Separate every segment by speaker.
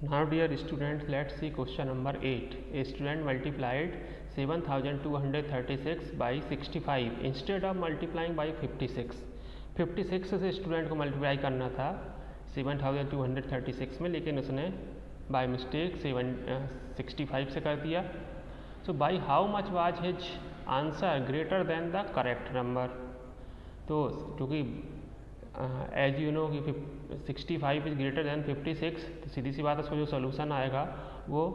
Speaker 1: Now dear students, let's see question number 8. A student multiplied 7236 by 65 instead of multiplying by 56. 56 से student को multiply करना था 7236 में, लेकिन उसने बाय मिस्टेक 65 से कर दिया. So by how much was his answer greater than the correct number. तो क्योंकि एज यू नो कि 65 इज ग्रेटर देन 56, तो सीधी सी बात है उसका जो सोल्यूशन आएगा वो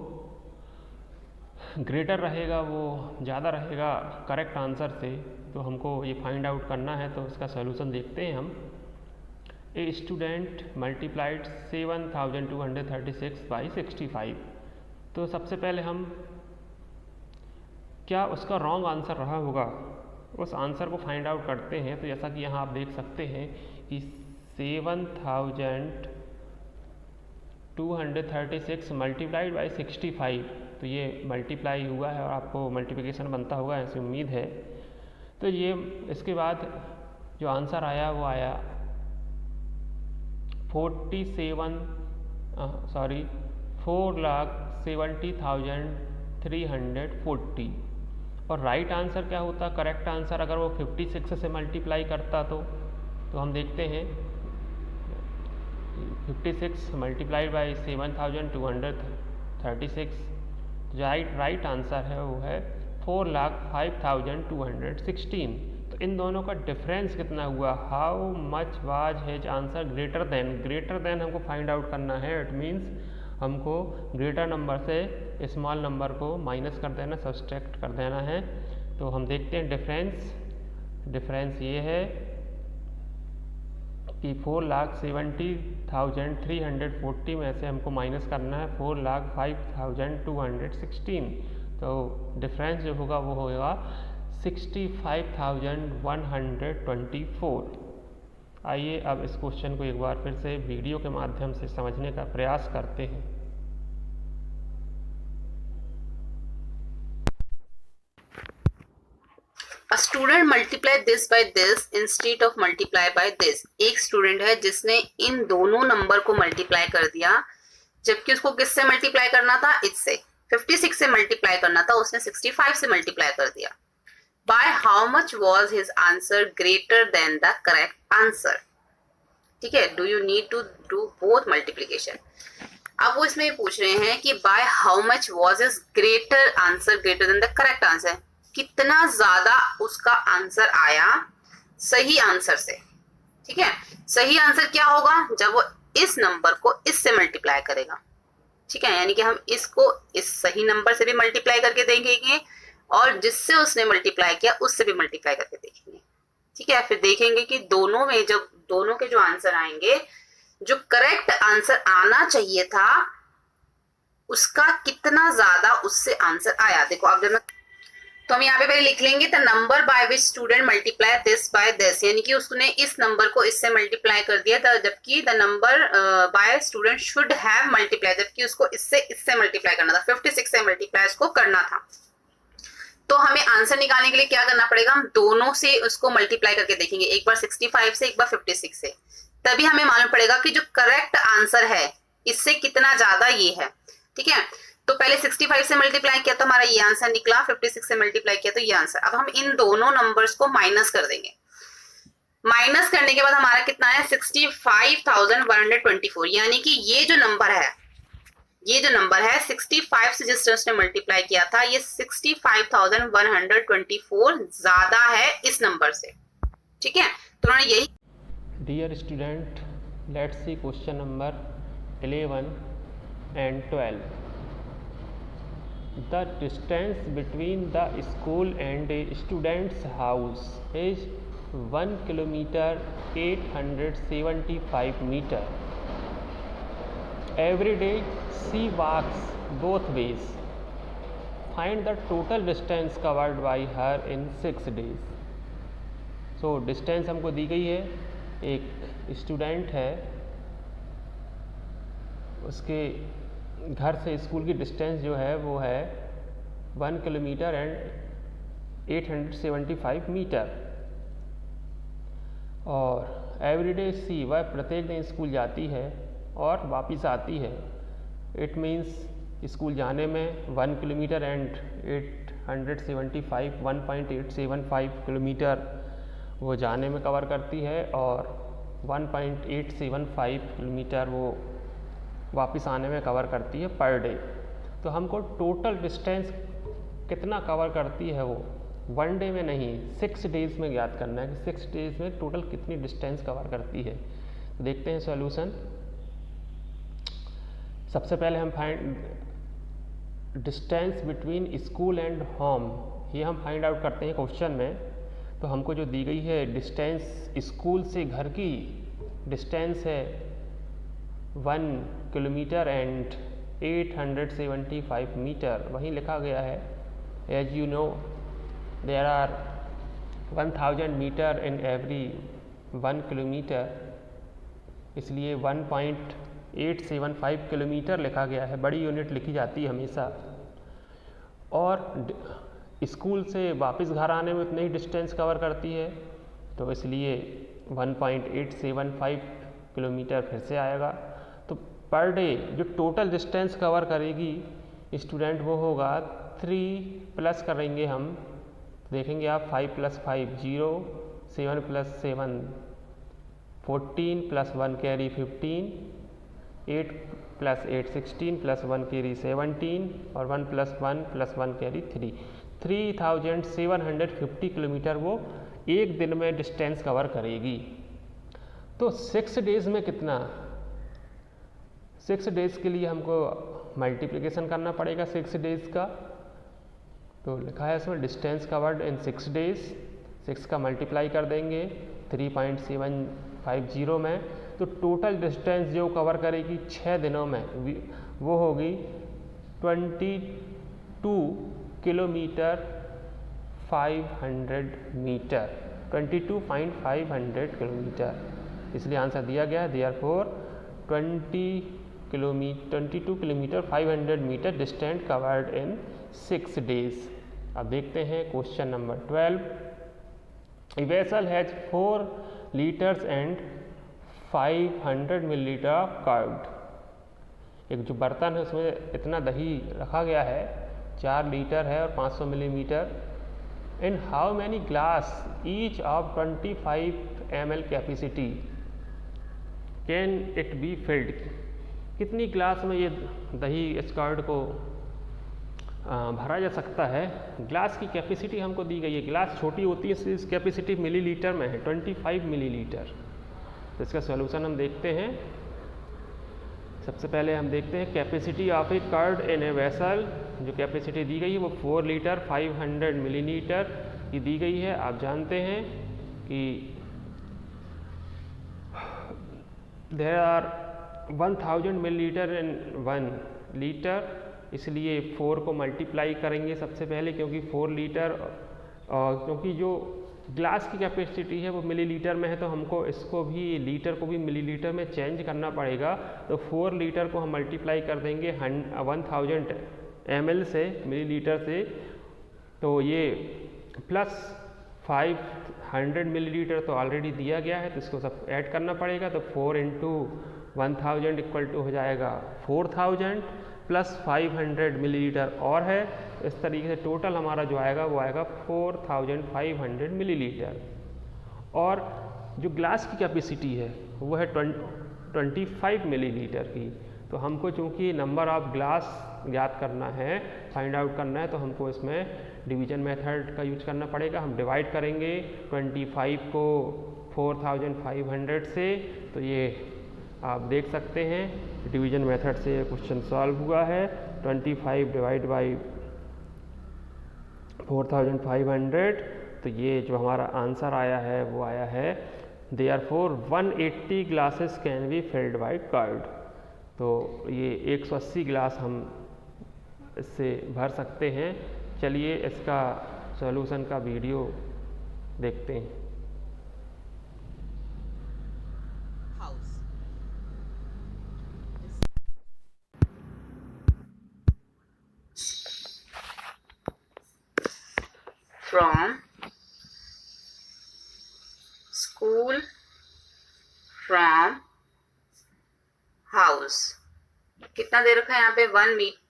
Speaker 1: ग्रेटर रहेगा, वो ज़्यादा रहेगा करेक्ट आंसर से. तो हमको ये फाइंड आउट करना है, तो इसका सोल्यूशन देखते हैं हम. A student multiplied 7236 by 65. तो सबसे पहले हम क्या उसका रॉन्ग आंसर रहा होगा उस आंसर को फाइंड आउट करते हैं. तो जैसा कि यहाँ आप देख सकते हैं कि 7236 मल्टीप्लाइड बाई 65, तो ये मल्टीप्लाई हुआ है और आपको मल्टीप्लिकेशन बनता होगा ऐसी उम्मीद है. तो ये इसके बाद जो आंसर आया वो आया 4,70,340. और राइट आंसर क्या होता, करेक्ट आंसर अगर वो 56 से मल्टीप्लाई करता तो हम देखते हैं 56 मल्टीप्लाइड बाई 7236, राइट आंसर है वो है 4,05,216. तो इन दोनों का डिफरेंस कितना हुआ, how much was his answer greater then हमको फाइंड आउट करना है. इट मीन्स हमको ग्रेटर नंबर से स्मॉल नंबर को माइनस कर देना, सब्सट्रैक्ट कर देना है. तो हम देखते हैं डिफरेंस ये है कि 4,70,340 में से हमको माइनस करना है 4,05,216. तो डिफरेंस जो होगा वो होगा 65,124. आइए अब इस क्वेश्चन को एक बार फिर से वीडियो के माध्यम से समझने का प्रयास करते हैं.
Speaker 2: A student multiply this by this instead of multiply by this. एक स्टूडेंट है जिसने इन दोनों नंबर को मल्टीप्लाई कर दिया, जबकि उसको किससे मल्टीप्लाई करना था, इससे 56 से मल्टीप्लाई करना था, उसने 65 से मल्टीप्लाई कर दिया. By how much was his answer greater than the correct answer? ठीक है, do you need to do both multiplication? अब वो इसमें पूछ रहे हैं कि by how much was his greater answer greater than the correct answer? कितना ज्यादा उसका आंसर आया सही आंसर से. ठीक है, सही आंसर क्या होगा, जब वो इस नंबर को इससे मल्टीप्लाई करेगा. ठीक है, यानी कि हम इसको इस सही नंबर से भी मल्टीप्लाई करके देखेंगे और जिससे उसने मल्टीप्लाई किया उससे भी मल्टीप्लाई करके देखेंगे. ठीक है, फिर देखेंगे कि दोनों में जब दोनों के जो आंसर आएंगे, जो करेक्ट आंसर आना चाहिए था उसका कितना ज्यादा उससे आंसर आया. देखो अब जब तो हम यहाँ पे पहले लिख लेंगे the number by which student multiply this by this, यानी कि उसने इस नंबर को इससे मल्टीप्लाई कर दिया था, जबकि the number by student should have multiply, जबकि उसको इससे मल्टीप्लाई करना था, 56 से मल्टीप्लाई उसको करना था. तो हमें आंसर निकालने के लिए क्या करना पड़ेगा, हम दोनों से उसको मल्टीप्लाई करके देखेंगे, एक बार 65 से एक बार 56 से. तभी हमें मालूम पड़ेगा कि जो करेक्ट आंसर है इससे कितना ज्यादा ये है. ठीक है, तो पहले 65 से मल्टीप्लाई किया तो हमारा ये आंसर निकला, 56 से मल्टीप्लाई किया तो ये आंसर. अब हम इन दोनों नंबर्स को माइनस कर देंगे. माइनस करने के बाद हमारा कितना है 65,124, यानी कि ये जो नंबर है 65 से जिस तरह से मल्टीप्लाई किया था, ये 65,124 ज्यादा है इस नंबर से. ठीक है, तो उन्होंने यही.
Speaker 1: Dear student, let's see question number 11 and 12. The distance between the school and a student's house is 1 kilometer 875 meter. Every day she walks both ways. Find the total distance covered by her in 6 days. So distance हमको दी गई है, एक student है, उसके घर से school की distance जो है वो है 1 किलोमीटर एंड 875 मीटर. और एवरीडे सी, वह प्रत्येक दिन स्कूल जाती है और वापस आती है इट मीन्स स्कूल जाने में 1 किलोमीटर एंड 1.875 किलोमीटर वो जाने में कवर करती है और 1.875 किलोमीटर वो वापस आने में कवर करती है पर डे। तो हमको टोटल डिस्टेंस कितना कवर करती है वो 1 डे में नहीं 6 डेज़ में ज्ञात करना है कि 6 डेज़ में टोटल कितनी डिस्टेंस कवर करती है। तो देखते हैं सॉल्यूशन। सबसे पहले हम find distance between school and home, ये हम फाइंड आउट करते हैं क्वेश्चन में। तो हमको जो दी गई है डिस्टेंस स्कूल से घर की डिस्टेंस है 1 किलोमीटर एंड 875 मीटर, वहीं लिखा गया है as you know there are 1000 metre in every 1 kilometre, इसलिए 1.875 किलोमीटर लिखा गया है, बड़ी यूनिट लिखी जाती है हमेशा। और स्कूल से वापस घर आने में उतनी ही डिस्टेंस कवर करती है, तो इसलिए 1.875 किलोमीटर फिर से आएगा। तो पर डे जो टोटल डिस्टेंस कवर करेगी स्टूडेंट वो होगा 3 प्लस करेंगे हम, देखेंगे आप 5 + 5 0, 7 + 7 14 + 1 कैरी 15, 8 + 8 16 + 1 कैरी 17 और 1 + 1 + 1 कैरी 3, 3750 किलोमीटर वो एक दिन में डिस्टेंस कवर करेगी। तो 6 डेज़ में कितना, 6 डेज़ के लिए हमको मल्टीप्लिकेशन करना पड़ेगा 6 डेज़ का। तो लिखा है इसमें डिस्टेंस कवर्ड इन 6 डेज़, 6 का मल्टीप्लाई कर देंगे 3.750 में, तो टोटल डिस्टेंस जो कवर करेगी 6 दिनों में वो होगी 22 किलोमीटर 500 मीटर, 22.500 किलोमीटर, इसलिए आंसर दिया गया है therefore 22 kilometre 500 metre distance covered in 6 days. अब देखते हैं question number 12। A vessel has 4 litres and 500 millilitre of curd. एक जो बर्तन है उसमें इतना दही रखा गया है, 4 लीटर है और 500 millimetre. In how many glass each of 25 ml capacity can it be filled, कितनी ग्लास में ये दही इस कर्ड को भरा जा सकता है। ग्लास की कैपेसिटी हमको दी गई है, ग्लास छोटी होती है इस कैपेसिटी मिलीलीटर में है 25 मिलीलीटर। तो इसका सॉल्यूशन हम देखते हैं। सबसे पहले हम देखते हैं capacity of a curd in a vessel, जो कैपेसिटी दी गई है वो 4 लीटर 500 मिलीलीटर की दी गई है। आप जानते हैं कि there are 1000 millilitre in 1 litre, इसलिए 4 को मल्टीप्लाई करेंगे सबसे पहले, क्योंकि 4 लीटर क्योंकि जो ग्लास की कैपेसिटी है वो मिलीलीटर में है, तो हमको इसको भी लीटर को भी मिलीलीटर में चेंज करना पड़ेगा। तो 4 लीटर को हम मल्टीप्लाई कर देंगे 1000 ml से, मिलीलीटर से, तो ये प्लस 500 मिलीलीटर तो ऑलरेडी दिया गया है, तो इसको सब ऐड करना पड़ेगा। तो 4 × 1000 इक्वल टू हो जाएगा 4000 प्लस 500 मिलीलीटर और है। इस तरीके से टोटल हमारा जो आएगा वो आएगा 4500 मिलीलीटर। और जो ग्लास की कैपेसिटी है वो है 25 मिलीलीटर की। तो हमको चूँकि नंबर ऑफ ग्लास ज्ञात करना है, फाइंड आउट करना है, तो हमको इसमें डिवीजन मेथड का यूज करना पड़ेगा। हम डिवाइड करेंगे 25 को 4500 से, तो ये आप देख सकते हैं डिवीजन मेथड से क्वेश्चन सॉल्व हुआ है। 25 डिवाइड बाई 4500, तो ये जो हमारा आंसर आया है वो आया है therefore 180 glasses can be filled by curd. तो ये 180 ग्लास हम इससे भर सकते हैं। चलिए इसका सॉल्यूशन का वीडियो देखते हैं।
Speaker 2: From school, from house. कितना दे रखा है यहाँ पे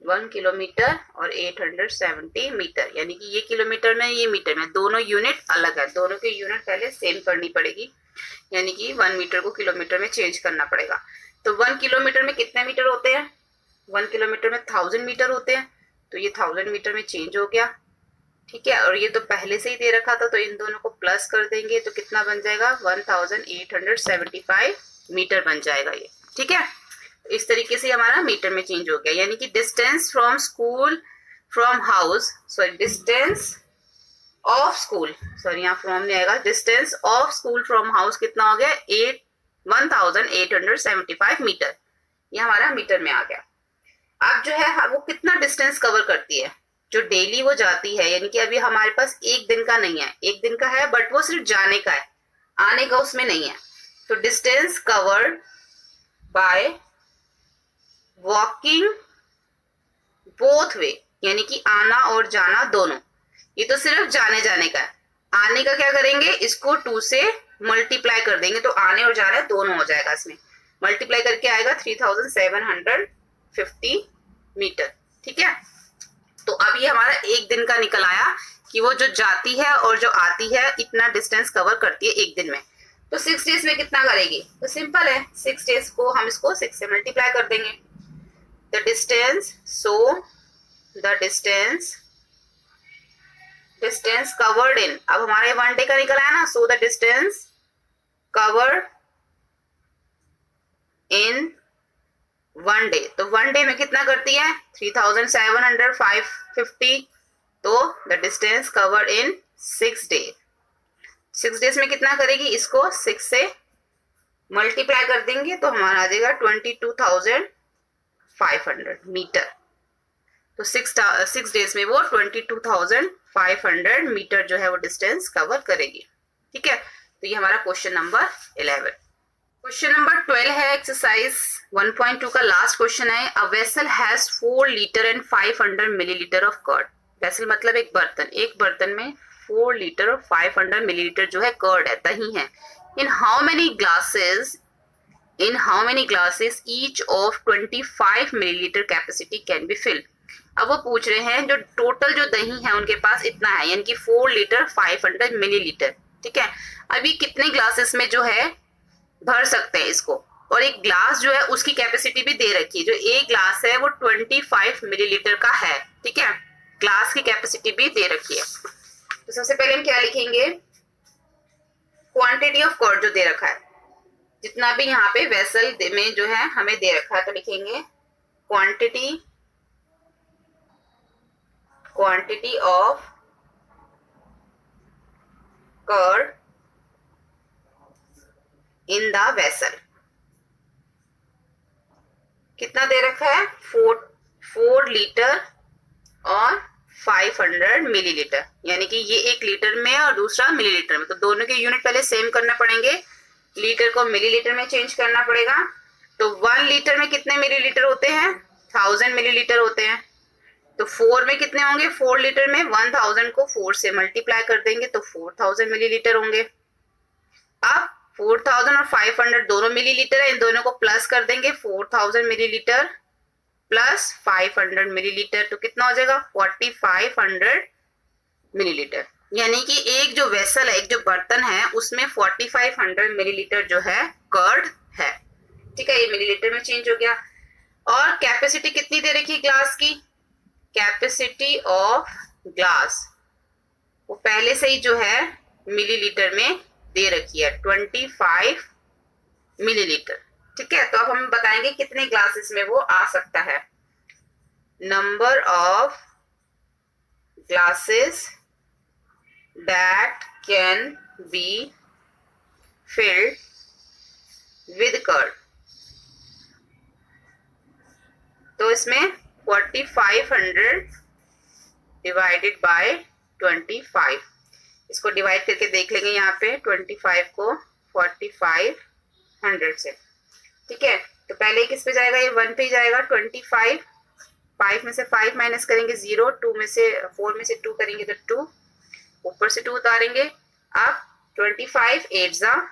Speaker 2: 1 किलोमीटर और 870 मीटर, यानी कि ये किलोमीटर में ये मीटर में दोनों यूनिट अलग है, दोनों की यूनिट पहले सेम करनी पड़ेगी, यानी कि 1 मीटर को किलोमीटर में चेंज करना पड़ेगा। तो 1 किलोमीटर में कितने मीटर होते हैं? 1 किलोमीटर में 1000 मीटर होते हैं, तो ये 1000 मीटर में चेंज हो गया, ठीक है। और ये तो पहले से ही दे रखा था, तो इन दोनों को प्लस कर देंगे तो कितना बन जाएगा? 1875 मीटर बन जाएगा ये, ठीक है। इस तरीके से हमारा मीटर में चेंज हो गया, यानी कि distance from school from house, sorry distance of school, sorry यहाँ फ्रॉम नहीं आएगा, distance of school from house कितना हो गया? 1875 मीटर, ये हमारा मीटर में आ गया। अब जो है वो कितना डिस्टेंस कवर करती है? जो डेली वो जाती है, यानी कि अभी हमारे पास एक दिन का नहीं है, एक दिन का है बट वो सिर्फ जाने का है, आने का उसमें नहीं है। तो distance covered by walking both way, यानी कि आना और जाना दोनों, ये तो सिर्फ जाने जाने का है। आने का क्या करेंगे? इसको 2 से मल्टीप्लाई कर देंगे तो आने और जाने दोनों हो जाएगा, इसमें मल्टीप्लाई करके आएगा 3750 मीटर, ठीक है। तो अब ये हमारा एक दिन का निकल आया कि वो जो जाती है और जो आती है इतना डिस्टेंस कवर करती है एक दिन में। तो 6 डेज में कितना करेगी? तो सिंपल है, 6 डेज को हम इसको 6 से मल्टीप्लाई कर देंगे। The distance, so the distance covered इन, अब हमारे 1 डे का निकल आया ना, so the distance covered in 1 day, तो 1 डे में कितना करती है? 3750, तो the distance covered in 6 day, 6 days में कितना करेगी? इसको 6 से मल्टीप्लाई कर देंगे तो हमारा आ जाएगा 22,500 मीटर। तो 6 डेज में वो 22,500 मीटर जो है वो डिस्टेंस कवर करेगी, ठीक है। तो ये हमारा क्वेश्चन नंबर 11। क्वेश्चन नंबर 12 है एक्सरसाइज 1.2 का लास्ट क्वेश्चन है। A vessel has 4 litre and 500 millilitre of curd. Vessel मतलब एक बर्तन, एक बर्तन में 4 लीटर और 500 मिलीलीटर जो है कर्ड है, दही है। In how many glasses each of 25 millilitre capacity can be field. अब वो पूछ रहे हैं जो टोटल जो दही है उनके पास इतना है, यानी कि 4 लीटर 500 मिलीलीटर, ठीक है। अभी कितने ग्लासेस में जो है भर सकते हैं इसको, और एक ग्लास जो है उसकी कैपेसिटी भी दे रखी है, जो एक ग्लास है वो 25 मिलीलीटर का है, ठीक है। ग्लास की कैपेसिटी भी दे रखी है। तो सबसे पहले हम क्या लिखेंगे? क्वांटिटी ऑफ कर्ड जो दे रखा है, जितना भी यहाँ पे वेसल में जो है हमें दे रखा है, तो लिखेंगे quantity of curd in the vessel. कितना दे रखा है? 4 लीटर और 500 मिलीलीटर, यानी कि ये 1 लीटर में और दूसरा मिलीलीटर में, तो दोनों के यूनिट पहले सेम करना पड़ेंगे, लीटर को मिलीलीटर में चेंज करना पड़ेगा। तो 1 लीटर में कितने मिलीलीटर होते हैं? 1000 मिलीलीटर होते हैं। तो 4 में कितने होंगे? 4 लीटर में 1000 को 4 से मल्टीप्लाई कर देंगे तो 4000 मिलीलीटर होंगे। अब 4000 और 500 दोनों मिलीलीटर है, इन दोनों को प्लस कर देंगे, 4000 मिलीलीटर प्लस 500 मिलीलीटर, तो कितना हो जाएगा? 4500 मिलीलीटर। यानी कि एक जो वेसल है, एक जो बर्तन है, उसमें 4500 मिलीलीटर जो है कर्ड है, ठीक है। ये मिलीलीटर में चेंज हो गया। और कैपेसिटी कितनी दे रखी ग्लास की? कैपेसिटी ऑफ ग्लास वो पहले से ही जो है मिलीलीटर में दे रखी है, 25 मिलीलीटर, ठीक है। तो अब हम बताएंगे कितने ग्लासेस में वो आ सकता है। Number of glasses that can be filled with curd, तो इसमें 4500 डिवाइडेड बाय 25, इसको डिवाइड करके देख लेंगे यहाँ पे 25 को 4500 से, ठीक है। तो पहले किस पे जाएगा? ये 1 पे जाएगा। 25, 5 में से 5 माइनस करेंगे 0, 2 में से 4 में से 2 करेंगे तो 2, ऊपर से 2 उतारेंगे। अब 25 8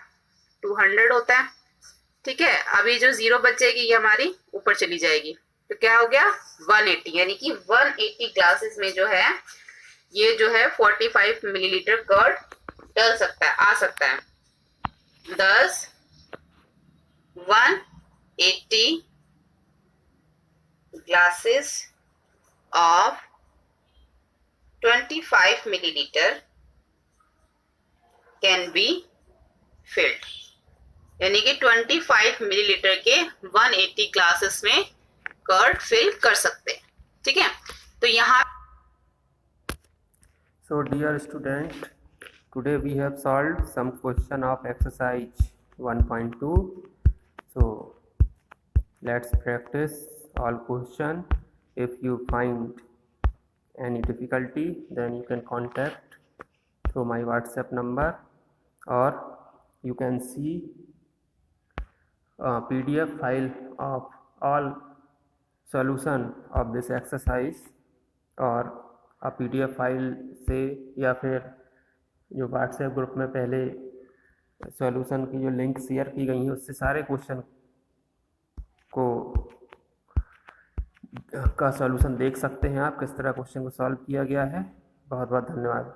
Speaker 2: 200 होता है, ठीक है। अभी जो 0 बच जाएगी ये हमारी ऊपर चली जाएगी, तो क्या हो गया 180, यानी कि 180 ग्लासेस में जो है ये जो है 45 मिलीलीटर कर्ड डल सकता है, आ सकता है। 10 180 glasses of 25 milliliter can be filled, यानी कि 25 मिलीलीटर के 180 ग्लासेस में कर्ड फिल कर सकते हैं। ठीक है, तो यहाँ
Speaker 1: So dear student, today we have solved some question of exercise 1.2. So let's practice all question. If you find any difficulty, then you can contact through my WhatsApp number, or you can see a PDF file of all solution of this exercise, और PDF file से, या फिर जो WhatsApp group में पहले solution की जो link share की गई है उससे सारे क्वेश्चन को का सॉल्यूशन देख सकते हैं आप, किस तरह क्वेश्चन को सॉल्व किया गया है। बहुत बहुत धन्यवाद।